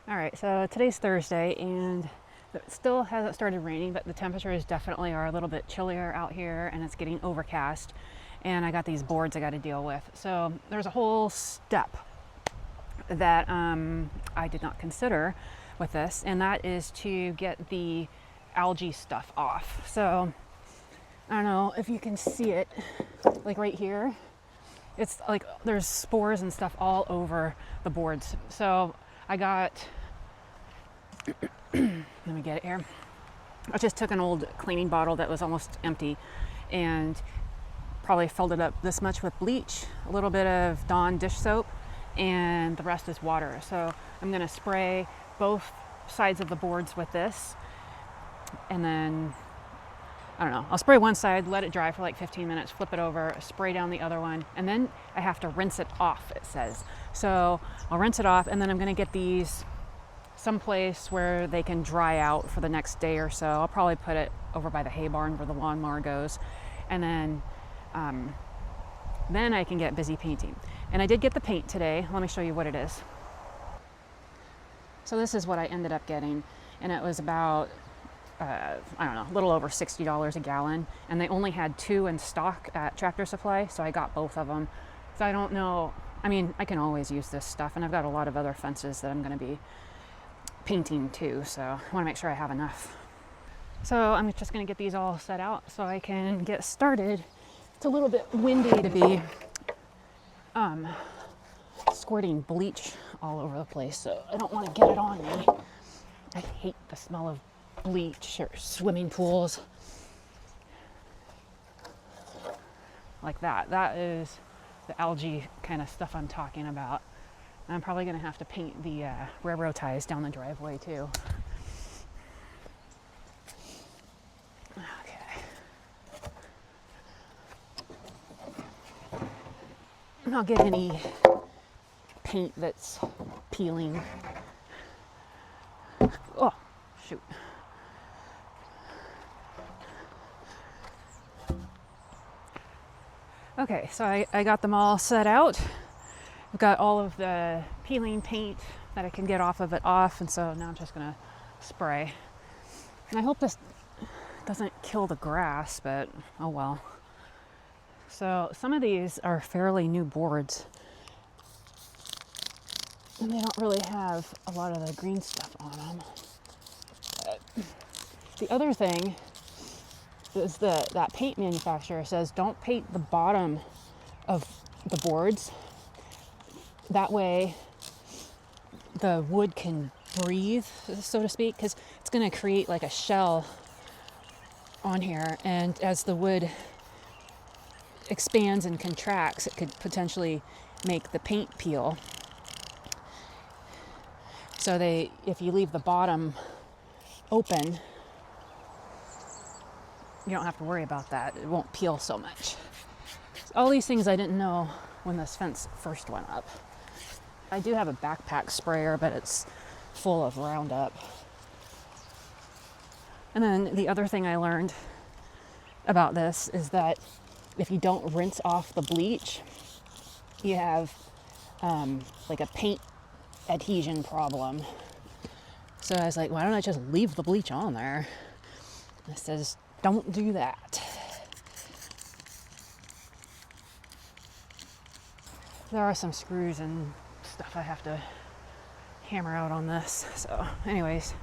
All right, so today's Thursday and it still hasn't started raining, but the temperatures definitely are a little bit chillier out here and it's getting overcast. And I got these boards I got to deal with. So there's a whole step that I did not consider with this, and that is to get the algae stuff off. So I don't know if you can see it, like right here. It's like there's spores and stuff all over the boards. So I got, let me get it here. I just took an old cleaning bottle that was almost empty and probably filled it up this much with bleach, a little bit of Dawn dish soap, and the rest is water. So I'm gonna spray both sides of the boards with this, and then I don't know, I'll spray one side, let it dry for like 15 minutes, flip it over, spray down the other one, and then I have to rinse it off, it says. So I'll rinse it off, and then I'm gonna get these someplace where they can dry out for the next day or so. I'll probably put it over by the hay barn where the lawnmower goes, and then I can get busy painting. And I did get the paint today. Let me show you what it is. So this is what I ended up getting, and it was about I don't know, a little over $60 a gallon, and they only had 2 in stock at Tractor Supply, so I got both of them. So I don't know, I mean, I can always use this stuff, and I've got a lot of other fences that I'm going to be painting too, so I want to make sure I have enough. So I'm just going to get these all set out so I can get started. It's a little bit windy to be squirting bleach all over the place, so I don't want to get it on me. I hate the smell of bleach or swimming pools like that. That is the algae kind of stuff I'm talking about. I'm probably going to have to paint the railroad ties down the driveway too. Okay. I'll get any paint that's peeling. Oh, shoot. Okay, so I got them all set out. I've got all of the peeling paint that I can get off of it off, and so now I'm just gonna spray. And I hope this doesn't kill the grass, but oh well. So some of these are fairly new boards, and they don't really have a lot of the green stuff on them. But the other thing is that paint manufacturer says don't paint the bottom of the boards. That way the wood can breathe, so to speak, because it's going to create like a shell on here, and as the wood expands and contracts, it could potentially make the paint peel. So if you leave the bottom open, you don't have to worry about that. It won't peel so much. All these things I didn't know when this fence first went up. I do have a backpack sprayer, but it's full of Roundup. And then the other thing I learned about this is that if you don't rinse off the bleach, you have like a paint adhesion problem. So I was like, why don't I just leave the bleach on there? And it says, don't do that. There are some screws and stuff I have to hammer out on this. So anyways,